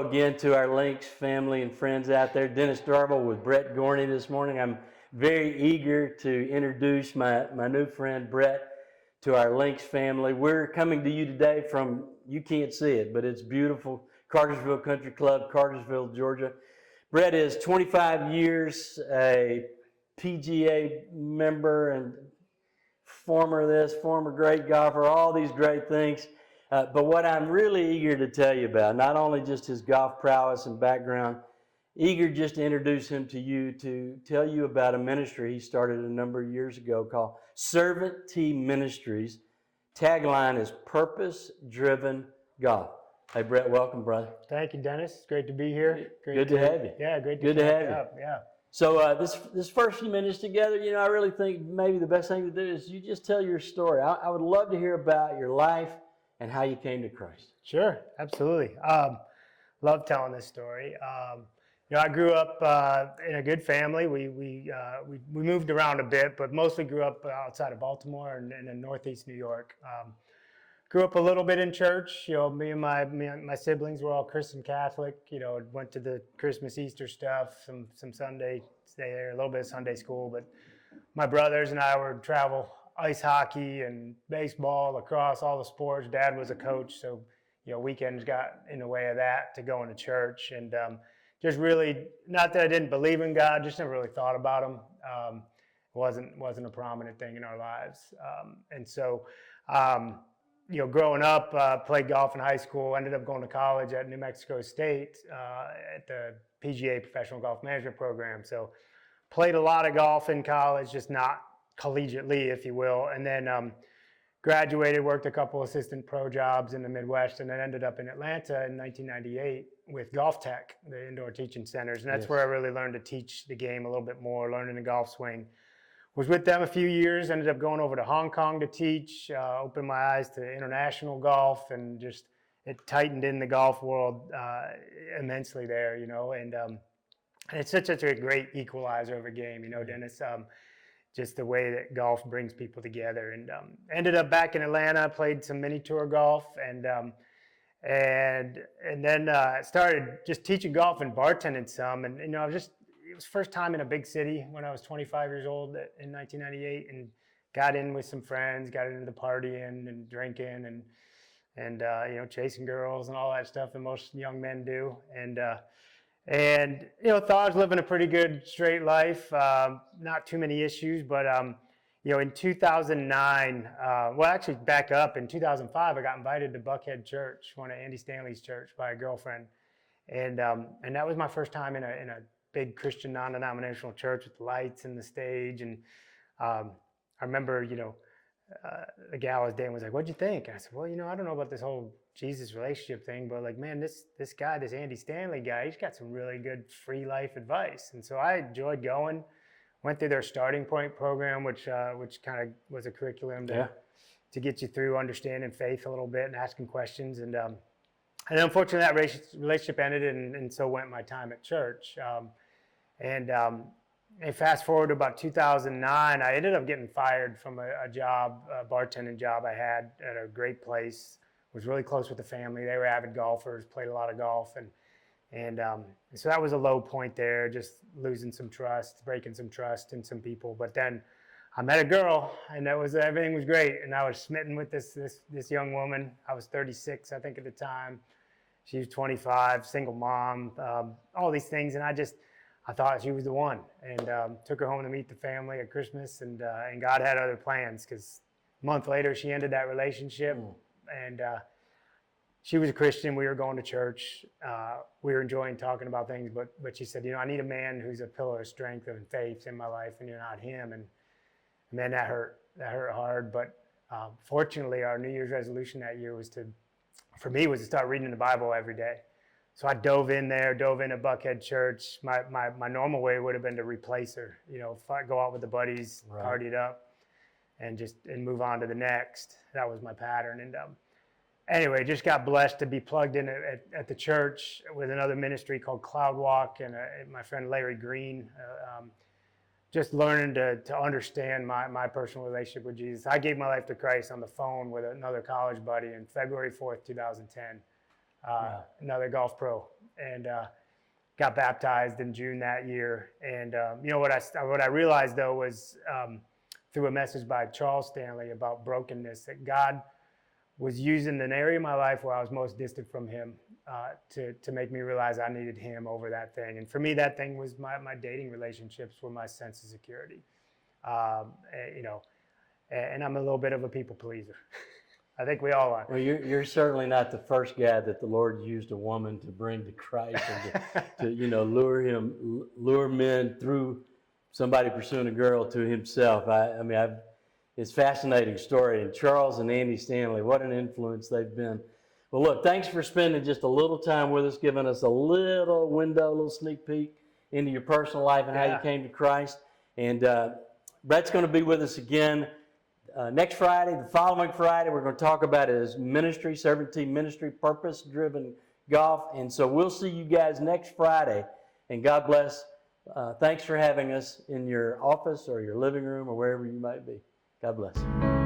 hello again to our Lynx family and friends out there. Dennis Darble with Brett Gorney this morning. I'm very eager to introduce my new friend Brett to our Lynx family. We're coming to you today from, you can't see it, but it's beautiful, Cartersville Country Club, Cartersville, Georgia. Brett is 25 years, a PGA member and former great golfer, all these great things. But what I'm really eager to tell you about, not only just his golf prowess and background, eager just to introduce him to you, to tell you about a ministry he started a number of years ago called Servant T Ministries. Tagline is Purpose Driven Golf. Hey, Brett, welcome, brother. Thank you, Dennis. It's great to be here. Good to have you. Yeah, great to Good to have you. up. Yeah. So this first few minutes together, I really think maybe the best thing to do is you just tell your story. I would love to hear about your life and how you came to Christ. Sure, absolutely. Love telling this story. I grew up in a good family. We moved around a bit, but mostly grew up outside of Baltimore and in Northeast New York. Grew up a little bit in church. Me and my siblings were all Christian Catholic. Went to the Christmas, Easter stuff, some Sunday stay there, a little bit of Sunday school. But my brothers and I would travel ice hockey and baseball, lacrosse, all the sports. Dad was a coach, so weekends got in the way of that to going to church. And just really, not that I didn't believe in God, just never really thought about him. Wasn't a prominent thing in our lives. Growing up, played golf in high school, ended up going to college at New Mexico State at the PGA Professional Golf Management Program. So played a lot of golf in college, just not collegiately, if you will. And then graduated, worked a couple assistant pro jobs in the Midwest, and then ended up in Atlanta in 1998 with Golf Tech, the indoor teaching centers. And that's where I really learned to teach the game a little bit more, learning the golf swing. Was with them a few years, ended up going over to Hong Kong to teach, opened my eyes to international golf, and just it tightened in the golf world immensely there, and it's such a great equalizer of a game, Dennis, just the way that golf brings people together. And ended up back in Atlanta, played some mini tour golf, and then started just teaching golf and bartending some, and it was first time in a big city when I was 25 years old in 1998, and got in with some friends, got into the partying and drinking and chasing girls and all that stuff that most young men do. And thought I was living a pretty good straight life, not too many issues, but in 2009, actually back up, in 2005, I got invited to Buckhead Church, one of Andy Stanley's church, by a girlfriend. And that was my first time in a big Christian non-denominational church with lights and the stage. And I remember, the gal I was dating was like, "What'd you think?" And I said, "Well, I don't know about this whole Jesus relationship thing, but man, this guy, this Andy Stanley guy, he's got some really good free life advice." And so I enjoyed going, went through their starting point program, which kind of was a curriculum to get you through understanding faith a little bit and asking questions. And unfortunately, that relationship ended, and so went my time at church. And fast forward to about 2009, I ended up getting fired from a bartending job I had at a great place. Was really close with the family. They were avid golfers, played a lot of golf, and so that was a low point there, just losing some trust, breaking some trust in some people. But then I met a girl, and everything was great, and I was smitten with this young woman. I was 36, I think, at the time. She was 25, single mom, all these things, and I thought she was the one, and took her home to meet the family at Christmas, and God had other plans, because a month later she ended that relationship, and she was a Christian. We were going to church. We were enjoying talking about things, but she said, I need a man who's a pillar of strength and faith in my life, and you're not him. And man, that hurt hard. But fortunately, our New Year's resolution that year was to start reading the Bible every day. So I dove into Buckhead Church. My normal way would have been to replace her, if I go out with the buddies, party it up, and move on to the next. That was my pattern. And anyway, just got blessed to be plugged in at the church with another ministry called Cloud Walk, and my friend Larry Green. Just learning to understand my personal relationship with Jesus. I gave my life to Christ on the phone with another college buddy on February 4th, 2010. Another golf pro. and got baptized in June that year. And what I realized though was through a message by Charles Stanley about brokenness, that God was using an area of my life where I was most distant from Him to make me realize I needed Him over that thing. And for me, that thing was my dating relationships were my sense of security. And I'm a little bit of a people pleaser. I think we all are. Well, you're certainly not the first guy that the Lord used a woman to bring to Christ and to lure men through somebody pursuing a girl to Himself. It's a fascinating story. And Charles and Andy Stanley, what an influence they've been. Well, look, thanks for spending just a little time with us, giving us a little window, a little sneak peek into your personal life and how you came to Christ. And Brett's going to be with us again next Friday. The following Friday, we're going to talk about his ministry, Servant Team Ministry, purpose-driven golf. And so we'll see you guys next Friday. And God bless. Thanks for having us in your office or your living room or wherever you might be. God bless.